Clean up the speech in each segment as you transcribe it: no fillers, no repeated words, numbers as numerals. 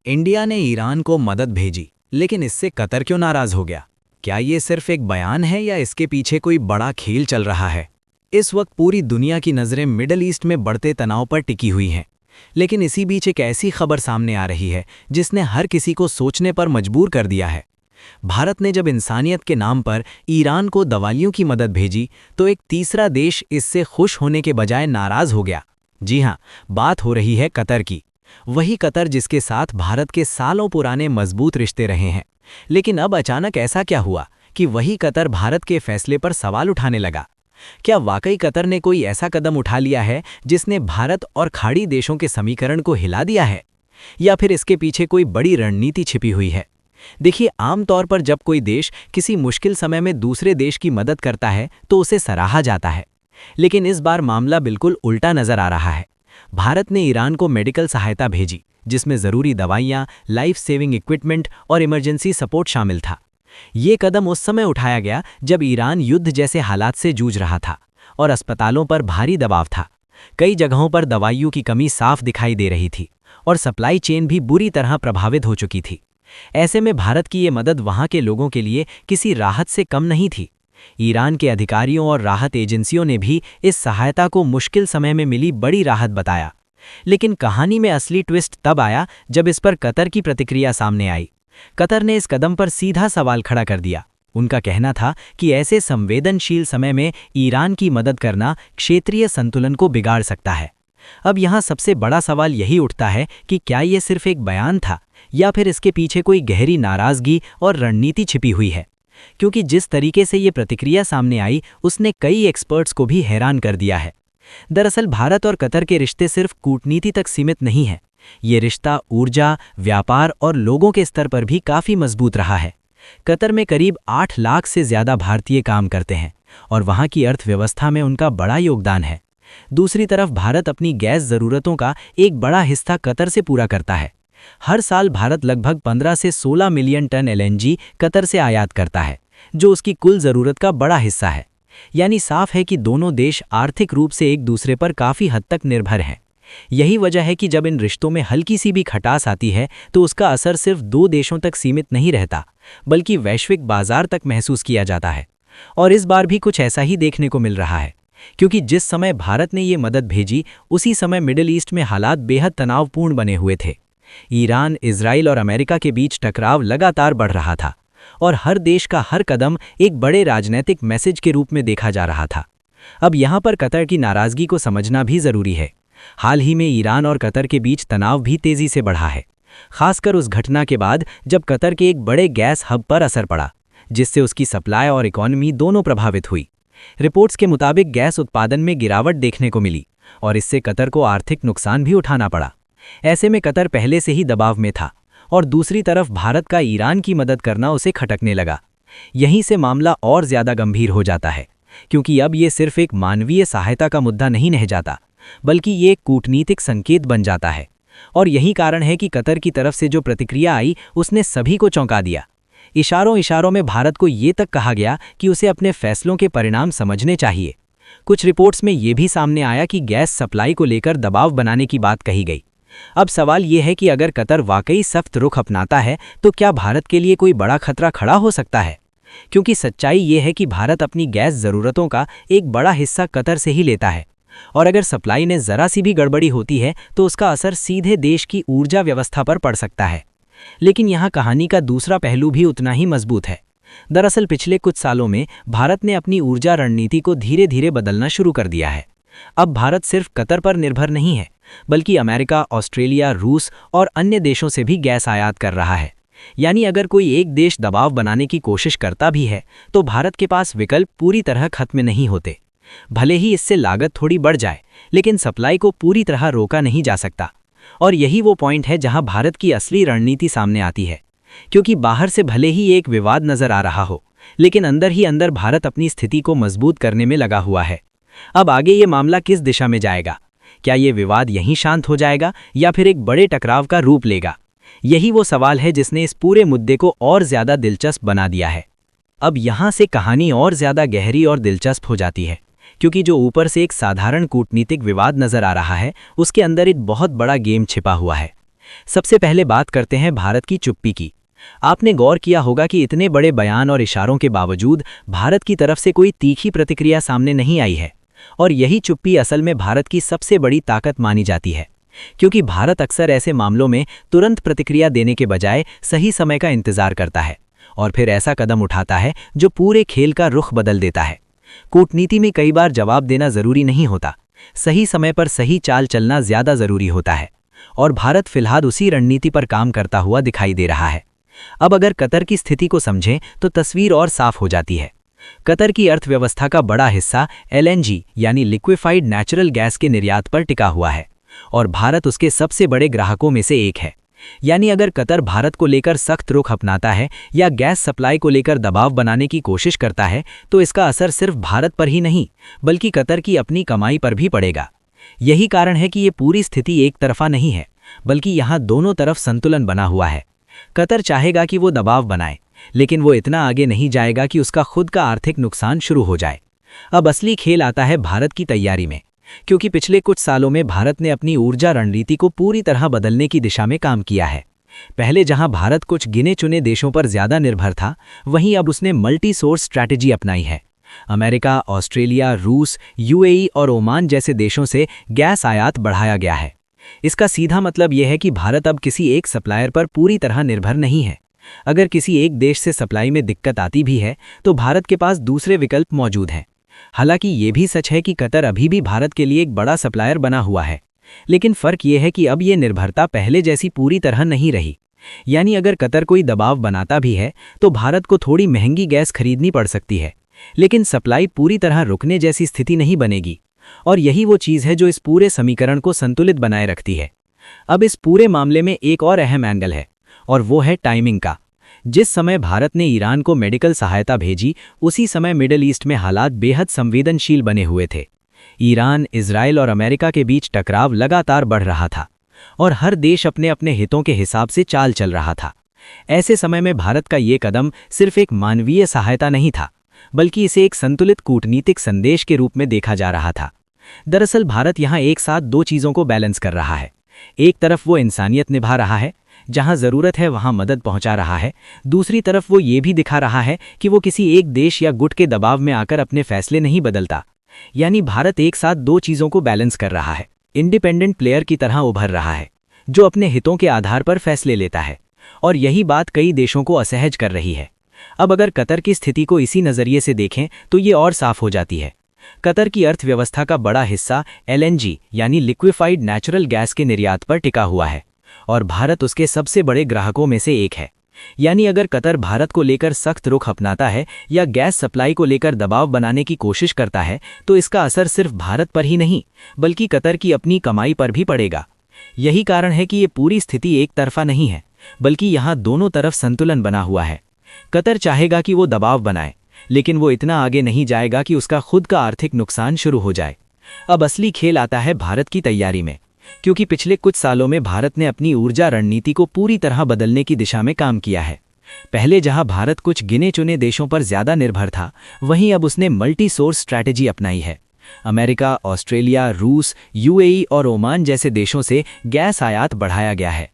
India ने Iran को मदद भेजी, लेकिन इससे कतर क्यों नाराज हो गया? क्या ये सिर्फ एक बयान है या इसके पीछे कोई बड़ा खेल चल रहा है? इस वक्त पूरी दुनिया की नज़रें मिडल ईस्ट में बढ़ते तनाव पर टिकी हुई हैं। लेकिन इसी बीच एक ऐसी खबर सामने आ रही है जिसने हर किसी को सोचने पर मजबूर कर दिया है। भारत ने जब इंसानियत के नाम पर ईरान को दवाइयों की मदद भेजी, तो एक तीसरा देश इससे खुश होने के बजाय नाराज हो गया। जी हां, बात हो रही है कतर की। वही कतर जिसके साथ भारत के सालों पुराने मजबूत रिश्ते रहे हैं। लेकिन अब अचानक ऐसा क्या हुआ कि वही कतर भारत के फैसले पर सवाल उठाने लगा? क्या वाकई कतर ने कोई ऐसा कदम उठा लिया है जिसने भारत और खाड़ी देशों के समीकरण को हिला दिया है? या फिर इसके पीछे कोई बड़ी रणनीति छिपी हुई है? देखिए, आमतौर पर जब कोई देश किसी मुश्किल समय में दूसरे देश की मदद करता है तो उसे सराहा जाता है। लेकिन इस बार मामला बिल्कुल उल्टा नजर आ रहा है। भारत ने ईरान को मेडिकल सहायता भेजी, जिसमें ज़रूरी दवाइयाँ, लाइफ सेविंग इक्विपमेंट और इमरजेंसी सपोर्ट शामिल था। ये कदम उस समय उठाया गया जब ईरान युद्ध जैसे हालात से जूझ रहा था और अस्पतालों पर भारी दबाव था। कई जगहों पर दवाइयों की कमी साफ दिखाई दे रही थी और सप्लाई चेन भी बुरी तरह प्रभावित हो चुकी थी। ऐसे में भारत की ये मदद वहाँ के लोगों के लिए किसी राहत से कम नहीं थी। ईरान के अधिकारियों और राहत एजेंसियों ने भी इस सहायता को मुश्किल समय में मिली बड़ी राहत बताया। लेकिन कहानी में असली ट्विस्ट तब आया जब इस पर कतर की प्रतिक्रिया सामने आई। कतर ने इस कदम पर सीधा सवाल खड़ा कर दिया। उनका कहना था कि ऐसे संवेदनशील समय में ईरान की मदद करना क्षेत्रीय संतुलन को बिगाड़ सकता है। अब यहाँ सबसे बड़ा सवाल यही उठता है कि क्या ये सिर्फ एक बयान था या फिर इसके पीछे कोई गहरी नाराजगी और रणनीति छिपी हुई है? क्योंकि जिस तरीके से ये प्रतिक्रिया सामने आई, उसने कई एक्सपर्ट्स को भी हैरान कर दिया है। दरअसल भारत और कतर के रिश्ते सिर्फ कूटनीति तक सीमित नहीं है। ये रिश्ता ऊर्जा, व्यापार और लोगों के स्तर पर भी काफ़ी मजबूत रहा है। कतर में करीब 8 लाख से ज़्यादा भारतीय काम करते हैं और वहाँ की अर्थव्यवस्था में उनका बड़ा योगदान है। दूसरी तरफ भारत अपनी गैस ज़रूरतों का एक बड़ा हिस्सा कतर से पूरा करता है। हर साल भारत लगभग 15 से 16 मिलियन टन एलएनजी कतर से आयात करता है, जो उसकी कुल ज़रूरत का बड़ा हिस्सा है। यानी साफ है कि दोनों देश आर्थिक रूप से एक दूसरे पर काफ़ी हद तक निर्भर हैं। यही वजह है कि जब इन रिश्तों में हल्की सी भी खटास आती है तो उसका असर सिर्फ 2 देशों तक सीमित नहीं रहता, बल्कि वैश्विक बाजार तक महसूस किया जाता है। और इस बार भी कुछ ऐसा ही देखने को मिल रहा है, क्योंकि जिस समय भारत ने ये मदद भेजी, उसी समय मिडिल ईस्ट में हालात बेहद तनावपूर्ण बने हुए थे। ईरान, इजराइल और अमेरिका के बीच टकराव लगातार बढ़ रहा था और हर देश का हर कदम एक बड़े राजनीतिक मैसेज के रूप में देखा जा रहा था। अब यहाँ पर कतर की नाराज़गी को समझना भी ज़रूरी है। हाल ही में ईरान और कतर के बीच तनाव भी तेज़ी से बढ़ा है, खासकर उस घटना के बाद जब कतर के एक बड़े गैस हब पर असर पड़ा, जिससे उसकी सप्लाई और इकॉनमी दोनों प्रभावित हुई। रिपोर्ट्स के मुताबिक गैस उत्पादन में गिरावट देखने को मिली और इससे कतर को आर्थिक नुकसान भी उठाना पड़ा। ऐसे में कतर पहले से ही दबाव में था और दूसरी तरफ भारत का ईरान की मदद करना उसे खटकने लगा। यहीं से मामला और ज़्यादा गंभीर हो जाता है, क्योंकि अब ये सिर्फ एक मानवीय सहायता का मुद्दा नहीं रह जाता, बल्कि ये एक कूटनीतिक संकेत बन जाता है। और यही कारण है कि कतर की तरफ से जो प्रतिक्रिया आई, उसने सभी को चौंका दिया। इशारों इशारों में भारत को ये तक कहा गया कि उसे अपने फैसलों के परिणाम समझने चाहिए। कुछ रिपोर्ट्स में ये भी सामने आया कि गैस सप्लाई को लेकर दबाव बनाने की बात कही गई। अब सवाल ये है कि अगर कतर वाकई सख्त रुख अपनाता है तो क्या भारत के लिए कोई बड़ा खतरा खड़ा हो सकता है? क्योंकि सच्चाई ये है कि भारत अपनी गैस ज़रूरतों का एक बड़ा हिस्सा कतर से ही लेता है और अगर सप्लाई में ज़रा सी भी गड़बड़ी होती है तो उसका असर सीधे देश की ऊर्जा व्यवस्था पर पड़ सकता है। लेकिन यहाँ कहानी का दूसरा पहलू भी उतना ही मजबूत है। दरअसल पिछले कुछ सालों में भारत ने अपनी ऊर्जा रणनीति को धीरे धीरे बदलना शुरू कर दिया है। अब भारत सिर्फ कतर पर निर्भर नहीं है, बल्कि अमेरिका, ऑस्ट्रेलिया, रूस और अन्य देशों से भी गैस आयात कर रहा है। यानी अगर कोई एक देश दबाव बनाने की कोशिश करता भी है तो भारत के पास विकल्प पूरी तरह खत्म नहीं होते। भले ही इससे लागत थोड़ी बढ़ जाए, लेकिन सप्लाई को पूरी तरह रोका नहीं जा सकता। और यही वो पॉइंट है जहां भारत की असली रणनीति सामने आती है, क्योंकि बाहर से भले ही एक विवाद नजर आ रहा हो, लेकिन अंदर ही अंदर भारत अपनी स्थिति को मजबूत करने में लगा हुआ है। अब आगे ये मामला किस दिशा में जाएगा? क्या ये विवाद यहीं शांत हो जाएगा या फिर एक बड़े टकराव का रूप लेगा? यही वो सवाल है जिसने इस पूरे मुद्दे को और ज़्यादा दिलचस्प बना दिया है। अब यहाँ से कहानी और ज़्यादा गहरी और दिलचस्प हो जाती है, क्योंकि जो ऊपर से एक साधारण कूटनीतिक विवाद नजर आ रहा है, उसके अंदर एक बहुत बड़ा गेम छिपा हुआ है। सबसे पहले बात करते हैं भारत की चुप्पी की। आपने गौर किया होगा कि इतने बड़े बयान और इशारों के बावजूद भारत की तरफ से कोई तीखी प्रतिक्रिया सामने नहीं आई है। और यही चुप्पी असल में भारत की सबसे बड़ी ताकत मानी जाती है, क्योंकि भारत अक्सर ऐसे मामलों में तुरंत प्रतिक्रिया देने के बजाय सही समय का इंतजार करता है और फिर ऐसा कदम उठाता है जो पूरे खेल का रुख बदल देता है। कूटनीति में कई बार जवाब देना जरूरी नहीं होता, सही समय पर सही चाल चलना ज्यादा जरूरी होता है। और भारत फिलहाल उसी रणनीति पर काम करता हुआ दिखाई दे रहा है। अब अगर कतर की स्थिति को समझें तो तस्वीर और साफ हो जाती है। कतर की अर्थव्यवस्था का बड़ा हिस्सा एलएनजी यानी लिक्विफाइड नेचुरल गैस के निर्यात पर टिका हुआ है और भारत उसके सबसे बड़े ग्राहकों में से एक है। यानी अगर कतर भारत को लेकर सख्त रुख अपनाता है या गैस सप्लाई को लेकर दबाव बनाने की कोशिश करता है तो इसका असर सिर्फ भारत पर ही नहीं बल्कि कतर की अपनी कमाई पर भी पड़ेगा। यही कारण है कि ये पूरी स्थिति एक तरफा नहीं है, बल्कि यहाँ दोनों तरफ संतुलन बना हुआ है। कतर चाहेगा कि वो दबाव बनाए, लेकिन वो इतना आगे नहीं जाएगा कि उसका खुद का आर्थिक नुकसान शुरू हो जाए। अब असली खेल आता है भारत की तैयारी में, क्योंकि पिछले कुछ सालों में भारत ने अपनी ऊर्जा रणनीति को पूरी तरह बदलने की दिशा में काम किया है। पहले जहां भारत कुछ गिने चुने देशों पर ज्यादा निर्भर था, वहीं अब उसने मल्टी सोर्स स्ट्रैटेजी अपनाई है। अमेरिका, ऑस्ट्रेलिया, रूस, यूएई और ओमान जैसे देशों से गैस आयात बढ़ाया गया है। इसका सीधा मतलब यह है कि भारत अब किसी एक सप्लायर पर पूरी तरह निर्भर नहीं है। अगर किसी एक देश से सप्लाई में दिक्कत आती भी है तो भारत के पास दूसरे विकल्प मौजूद हैं। हालांकि ये भी सच है कि कतर अभी भी भारत के लिए एक बड़ा सप्लायर बना हुआ है, लेकिन फर्क ये है कि अब ये निर्भरता पहले जैसी पूरी तरह नहीं रही। यानी अगर कतर कोई दबाव बनाता भी है तो भारत को थोड़ी महंगी गैस खरीदनी पड़ सकती है, लेकिन सप्लाई पूरी तरह रुकने जैसी स्थिति नहीं बनेगी। और यही वो चीज़ है जो इस पूरे समीकरण को संतुलित बनाए रखती है। अब इस पूरे मामले में एक और अहम एंगल है और वो है टाइमिंग का। जिस समय भारत ने ईरान को मेडिकल सहायता भेजी, उसी समय मिडिल ईस्ट में हालात बेहद संवेदनशील बने हुए थे। ईरान, इजराइल और अमेरिका के बीच टकराव लगातार बढ़ रहा था और हर देश अपने अपने हितों के हिसाब से चाल चल रहा था। ऐसे समय में भारत का ये कदम सिर्फ एक मानवीय सहायता नहीं था, बल्कि इसे एक संतुलित कूटनीतिक संदेश के रूप में देखा जा रहा था। दरअसल भारत यहाँ एक साथ दो चीज़ों को बैलेंस कर रहा है। एक तरफ वो इंसानियत निभा रहा है, जहाँ ज़रूरत है वहाँ मदद पहुँचा रहा है। दूसरी तरफ वो ये भी दिखा रहा है कि वो किसी एक देश या गुट के दबाव में आकर अपने फैसले नहीं बदलता। यानी भारत एक साथ दो चीज़ों को बैलेंस कर रहा है। इंडिपेंडेंट प्लेयर की तरह उभर रहा है, जो अपने हितों के आधार पर फैसले लेता है। और यही बात कई देशों को असहज कर रही है। अब अगर कतर की स्थिति को इसी नज़रिए से देखें तो ये और साफ हो जाती है। कतर की अर्थव्यवस्था का बड़ा हिस्सा एलएनजी यानी लिक्विफाइड नेचुरल गैस के निर्यात पर टिका हुआ है और भारत उसके सबसे बड़े ग्राहकों में से एक है। यानी अगर कतर भारत को लेकर सख्त रुख अपनाता है या गैस सप्लाई को लेकर दबाव बनाने की कोशिश करता है तो इसका असर सिर्फ भारत पर ही नहीं बल्कि कतर की अपनी कमाई पर भी पड़ेगा। यही कारण है कि ये पूरी स्थिति एक तरफा नहीं है, बल्कि यहाँ दोनों तरफ संतुलन बना हुआ है। कतर चाहेगा कि वो दबाव बनाए, लेकिन वो इतना आगे नहीं जाएगा कि उसका खुद का आर्थिक नुकसान शुरू हो जाए। अब असली खेल आता है भारत की तैयारी में, क्योंकि पिछले कुछ सालों में भारत ने अपनी ऊर्जा रणनीति को पूरी तरह बदलने की दिशा में काम किया है। पहले जहां भारत कुछ गिने चुने देशों पर ज्यादा निर्भर था, वहीं अब उसने मल्टी सोर्स स्ट्रैटेजी अपनाई है। अमेरिका, ऑस्ट्रेलिया, रूस, यूएई और ओमान जैसे देशों से गैस आयात बढ़ाया गया है।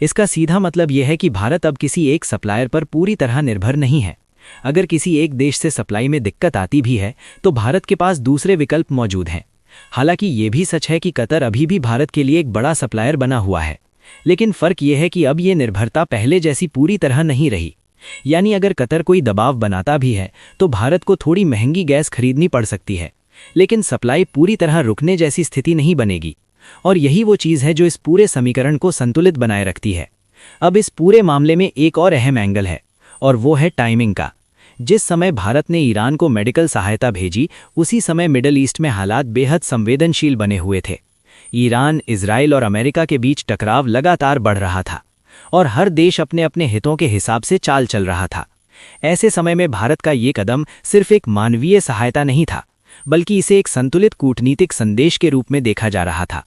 इसका सीधा मतलब यह है कि भारत अब किसी एक सप्लायर पर पूरी तरह निर्भर नहीं है। अगर किसी एक देश से सप्लाई में दिक्कत आती भी है तो भारत के पास दूसरे विकल्प मौजूद हैं। हालांकि ये भी सच है कि कतर अभी भी भारत के लिए एक बड़ा सप्लायर बना हुआ है, लेकिन फ़र्क ये है कि अब ये निर्भरता पहले जैसी पूरी तरह नहीं रही। यानी अगर कतर कोई दबाव बनाता भी है तो भारत को थोड़ी महंगी गैस खरीदनी पड़ सकती है, लेकिन सप्लाई पूरी तरह रुकने जैसी स्थिति नहीं बनेगी। और यही वो चीज़ है जो इस पूरे समीकरण को संतुलित बनाए रखती है। अब इस पूरे मामले में एक और अहम एंगल है और वो है टाइमिंग का। जिस समय भारत ने ईरान को मेडिकल सहायता भेजी, उसी समय मिडिल ईस्ट में हालात बेहद संवेदनशील बने हुए थे। ईरान, इजराइल और अमेरिका के बीच टकराव लगातार बढ़ रहा था और हर देश अपने अपने हितों के हिसाब से चाल चल रहा था। ऐसे समय में भारत का ये कदम सिर्फ एक मानवीय सहायता नहीं था, बल्कि इसे एक संतुलित कूटनीतिक संदेश के रूप में देखा जा रहा था।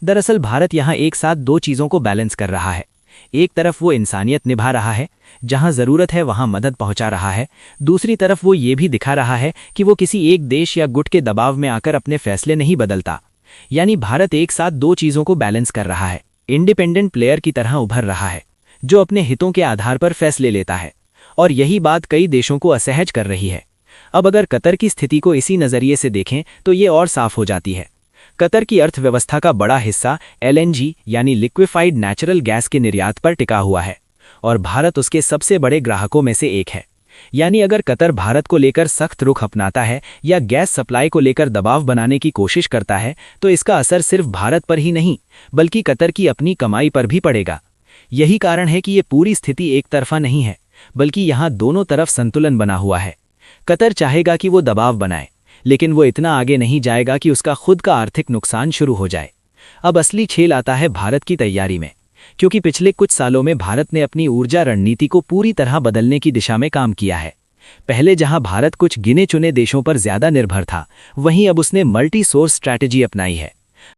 दरअसल भारत यहाँ एक साथ दो चीज़ों को बैलेंस कर रहा है। एक तरफ वो इंसानियत निभा रहा है, जहां ज़रूरत है वहां मदद पहुंचा रहा है। दूसरी तरफ वो ये भी दिखा रहा है कि वो किसी एक देश या गुट के दबाव में आकर अपने फैसले नहीं बदलता। यानी भारत एक साथ दो चीज़ों को बैलेंस कर रहा है। इंडिपेंडेंट प्लेयर की तरह उभर रहा है, जो अपने हितों के आधार पर फैसले लेता है। और यही बात कई देशों को असहज कर रही है। अब अगर कतर की स्थिति को इसी नज़रिए से देखें तो ये और साफ हो जाती है। कतर की अर्थव्यवस्था का बड़ा हिस्सा एलएनजी यानी लिक्विफाइड नेचुरल गैस के निर्यात पर टिका हुआ है, और भारत उसके सबसे बड़े ग्राहकों में से एक है। यानी अगर कतर भारत को लेकर सख्त रुख अपनाता है या गैस सप्लाई को लेकर दबाव बनाने की कोशिश करता है, तो इसका असर सिर्फ भारत पर ही नहीं बल्कि कतर की अपनी कमाई पर भी पड़ेगा। यही कारण है कि ये पूरी स्थिति एक तरफा नहीं है, बल्कि यहाँ दोनों तरफ संतुलन बना हुआ है। कतर चाहेगा कि वो दबाव बनाए, लेकिन वो इतना आगे नहीं जाएगा कि उसका खुद का आर्थिक नुकसान शुरू हो जाए। अब असली खेल आता है भारत की तैयारी में, क्योंकि पिछले कुछ सालों में भारत ने अपनी ऊर्जा रणनीति को पूरी तरह बदलने की दिशा में काम किया है। पहले जहां भारत कुछ गिने चुने देशों पर ज्यादा निर्भर था, वहीं अब उसने मल्टी सोर्स स्ट्रैटेजी अपनाई है।